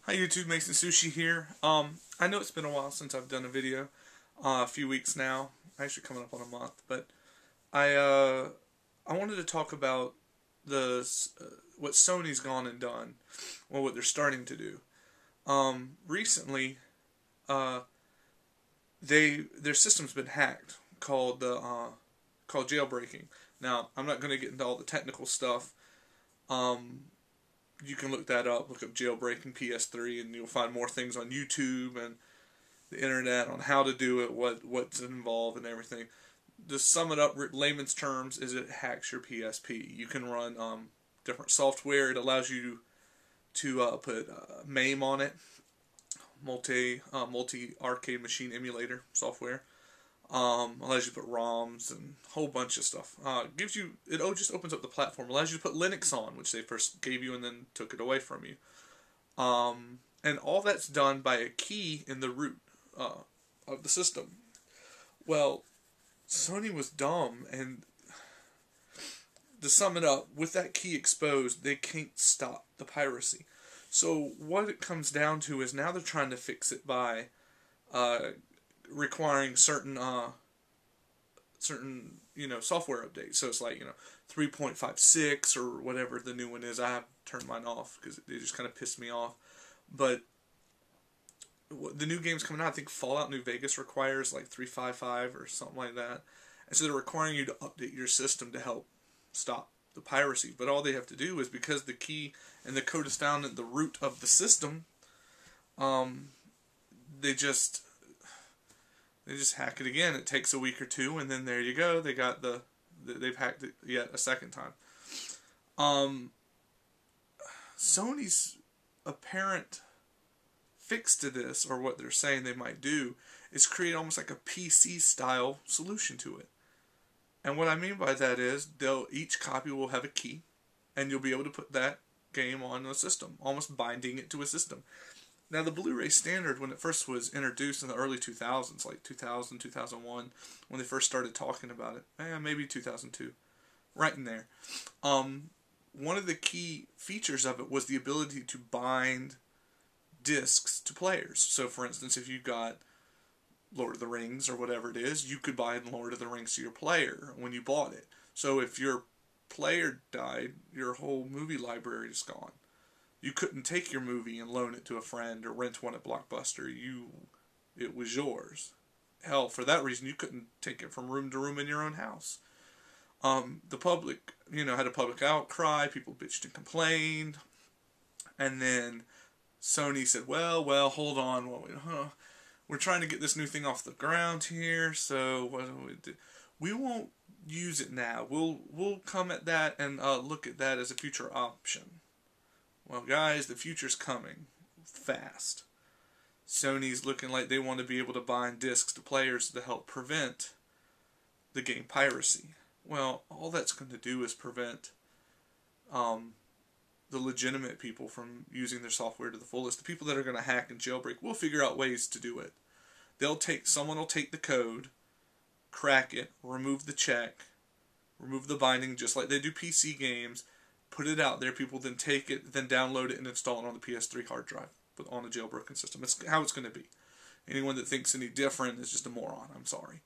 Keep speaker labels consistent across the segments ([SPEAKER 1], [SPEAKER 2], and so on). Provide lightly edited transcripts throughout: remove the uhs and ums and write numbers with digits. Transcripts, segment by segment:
[SPEAKER 1] Hi YouTube, Mason Sushi here. I know it's been a while since I've done a video, a few weeks now, actually coming up on a month, but I wanted to talk about what Sony's gone and done, well, what they're starting to do. Recently, their system's been hacked, called Jailbreaking. Now, I'm not going to get into all the technical stuff. You can look that up, look up Jailbreaking PS3, and you'll find more things on YouTube and the internet on how to do it, what's involved and everything. To sum it up, layman's terms, is it hacks your PSP. You can run different software. It allows you to put MAME on it, multi arcade machine emulator software. Allows you to put ROMs and a whole bunch of stuff. It just opens up the platform. Allows you to put Linux on, which they first gave you and then took it away from you. And all that's done by a key in the root of the system. Well, Sony was dumb, and to sum it up, with that key exposed, they can't stop the piracy. So what it comes down to is now they're trying to fix it by requiring certain software updates. So it's like 3.56 or whatever the new one is. I have turned mine off because it just kind of pissed me off. But the new game's coming out. I think Fallout New Vegas requires like 3.55 or something like that. And so they're requiring you to update your system to help stop the piracy. But all they have to do is, because the key and the code is found at the root of the system, they just hack it again. It takes a week or two, and then there you go. They've hacked it yet a second time. Sony's apparent fix to this, or what they're saying they might do, is create almost like a PC style solution to it. And what I mean by that is, each copy will have a key, and you'll be able to put that game on a system, almost binding it to a system. Now, the Blu-ray standard, when it first was introduced in the early 2000s, like 2000, 2001, when they first started talking about it, maybe 2002, right in there, one of the key features of it was the ability to bind discs to players. So, for instance, if you got Lord of the Rings or whatever it is, you could bind Lord of the Rings to your player when you bought it. So if your player died, your whole movie library is gone. You couldn't take your movie and loan it to a friend or rent one at Blockbuster. It was yours. Hell, for that reason, you couldn't take it from room to room in your own house. The public, had a public outcry. People bitched and complained. And then Sony said, well, hold on. We're trying to get this new thing off the ground here, so what do we do? We won't use it now. We'll come at that and look at that as a future option. Well, guys, the future's coming fast. Sony's looking like they want to be able to bind discs to players to help prevent the game piracy. Well, all that's going to do is prevent the legitimate people from using their software to the fullest. The people that are going to hack and jailbreak will figure out ways to do it. Someone will take the code, crack it, remove the check, remove the binding, just like they do PC games, put it out there. People then take it, then download it and install it on the PS3 hard drive, but on a jailbroken system. It's how it's going to be. Anyone that thinks any different is just a moron. I'm sorry.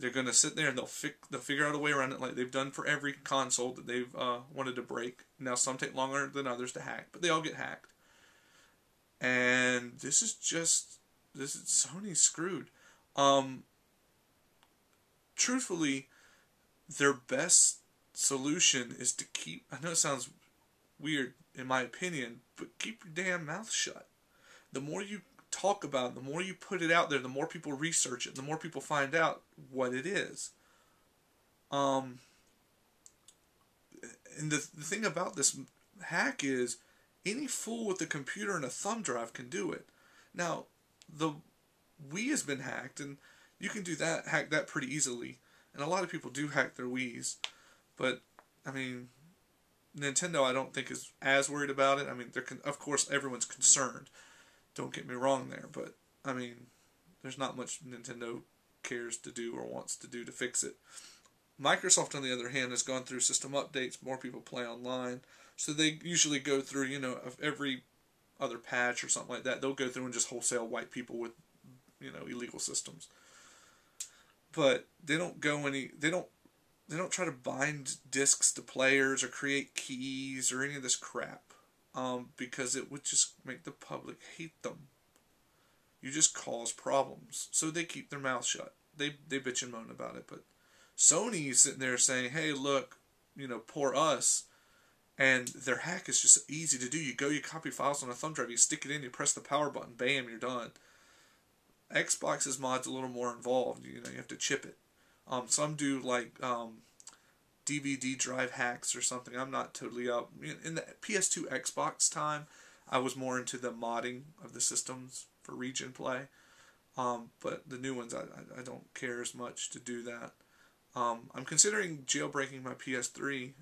[SPEAKER 1] They're going to sit there and they'll figure out a way around it, like they've done for every console that they've wanted to break. Now, some take longer than others to hack, but they all get hacked. And this is Sony's screwed. Truthfully, their best solution is to keep, I know it sounds weird in my opinion, but keep your damn mouth shut. The more you talk about it, the more you put it out there, the more people research it, the more people find out what it is. And the thing about this hack is, any fool with a computer and a thumb drive can do it. Now, the Wii has been hacked, and you can hack that pretty easily. And a lot of people do hack their Wiis. But, Nintendo, I don't think, is as worried about it. Of course, everyone's concerned. Don't get me wrong there. But, there's not much Nintendo cares to do or wants to do to fix it. Microsoft, on the other hand, has gone through system updates. More people play online. So they usually go through, of every other patch or something like that, they'll go through and just wholesale wipe people with, illegal systems. But they don't go they don't try to bind discs to players or create keys or any of this crap, because it would just make the public hate them. You just cause problems, so they keep their mouth shut. They bitch and moan about it, but Sony's sitting there saying, "Hey, look, poor us." And their hack is just easy to do. You copy files on a thumb drive, you stick it in, you press the power button, bam, you're done. Xbox's mod's a little more involved. You have to chip it. Some do like DVD drive hacks or something. I'm not totally up. In the PS2 Xbox time, I was more into the modding of the systems for region play. But the new ones, I don't care as much to do that. I'm considering jailbreaking my PS3.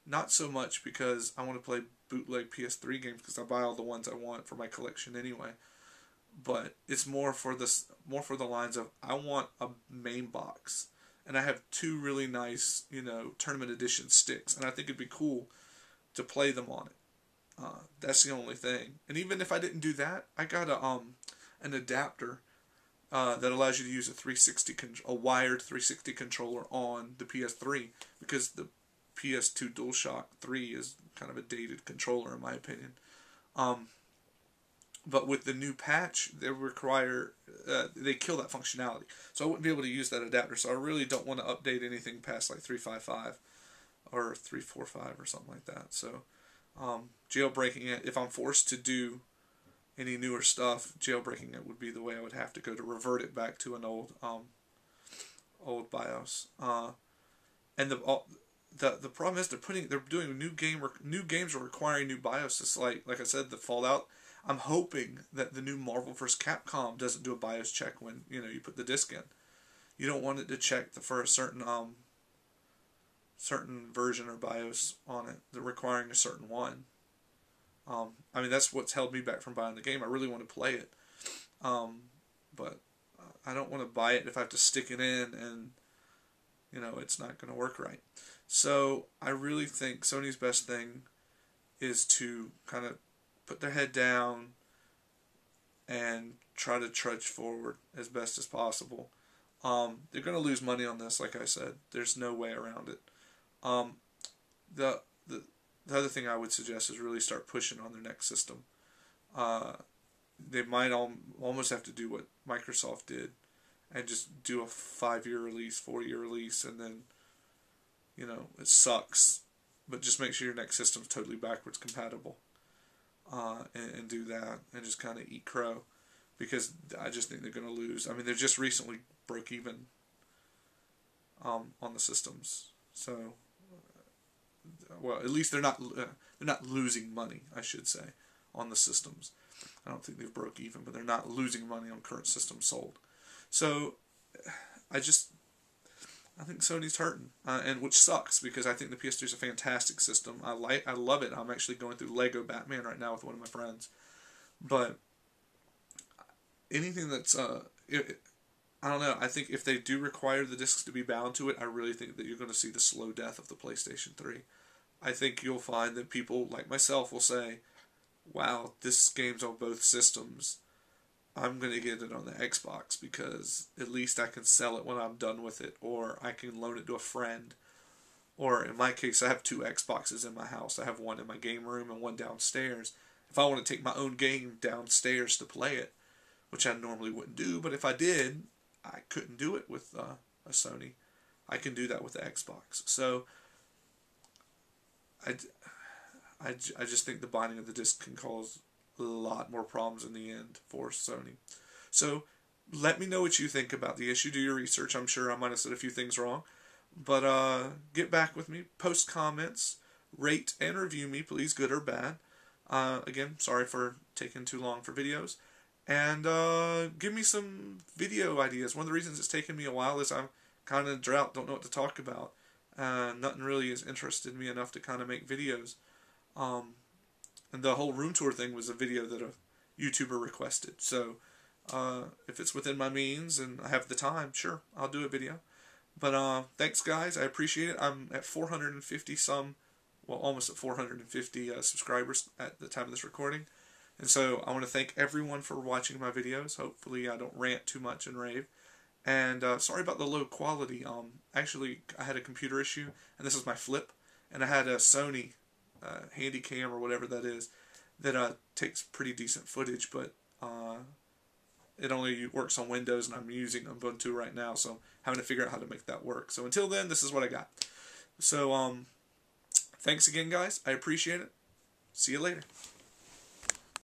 [SPEAKER 1] Not so much because I want to play bootleg PS3 games, because I buy all the ones I want for my collection anyway. But it's more for the lines of, I want a main box, and I have 2 really nice tournament edition sticks, and I think it'd be cool to play them on it. That's the only thing. And even if I didn't do that, I got an adapter that allows you to use a wired 360 controller on the PS3, because the PS2 DualShock 3 is kind of a dated controller in my opinion. But with the new patch, they kill that functionality. So I wouldn't be able to use that adapter. So I really don't want to update anything past like 3.55 or 3.45 or something like that. So jailbreaking it, if I'm forced to do any newer stuff, jailbreaking it would be the way I would have to go to revert it back to an old BIOS. And the problem is they're doing new games are requiring new BIOS. It's like I said, the Fallout. I'm hoping that the new Marvel vs. Capcom doesn't do a BIOS check when you put the disc in. You don't want it to check for a certain version or BIOS on it. They're requiring a certain one. I mean, that's what's held me back from buying the game. I really want to play it, but I don't want to buy it if I have to stick it in and it's not going to work right. So I really think Sony's best thing is to kind of put their head down and try to trudge forward as best as possible. They're going to lose money on this, like I said. There's no way around it. The other thing I would suggest is really start pushing on their next system. They might almost have to do what Microsoft did and just do a 5-year release, 4-year release, and then it sucks, but just make sure your next system's totally backwards compatible. And do that, and just kind of eat crow, because I just think they're going to lose. I mean, they just recently broke even on the systems, so well, at least they're not losing money, I should say, on the systems. I don't think they've broke even, but they're not losing money on current systems sold. So I think Sony's hurting, and which sucks, because I think the PS3 is a fantastic system. I love it. I'm actually going through Lego Batman right now with one of my friends. But anything that's I don't know. I think if they do require the discs to be bound to it, I really think that you're going to see the slow death of the PlayStation 3. I think you'll find that people like myself will say, "Wow, this game's on both systems. I'm going to get it on the Xbox because at least I can sell it when I'm done with it, or I can loan it to a friend." Or in my case, I have 2 Xboxes in my house. I have one in my game room and one downstairs. If I want to take my own game downstairs to play it, which I normally wouldn't do, but if I did, I couldn't do it with a Sony. I can do that with the Xbox. So I just think the binding of the disc can cause a lot more problems in the end for Sony. So let me know what you think about the issue. Do your research. I'm sure I might have said a few things wrong. But get back with me. Post comments. Rate and review me, please, good or bad. Again, sorry for taking too long for videos. And give me some video ideas. One of the reasons it's taken me a while is I'm kind of in drought, don't know what to talk about. Nothing really has interested me enough to kind of make videos. And the whole room tour thing was a video that a YouTuber requested. So if it's within my means and I have the time, sure, I'll do a video. But thanks, guys. I appreciate it. I'm at 450 almost at 450 subscribers at the time of this recording. And so I want to thank everyone for watching my videos. Hopefully I don't rant too much and rave. And sorry about the low quality. Actually, I had a computer issue, and this is my flip, and I had a Sony Handycam or whatever that is that takes pretty decent footage, but it only works on Windows, and I'm using Ubuntu right now, so I'm having to figure out how to make that work. So until then, this is what I got. So thanks again, guys. I appreciate it. See you later.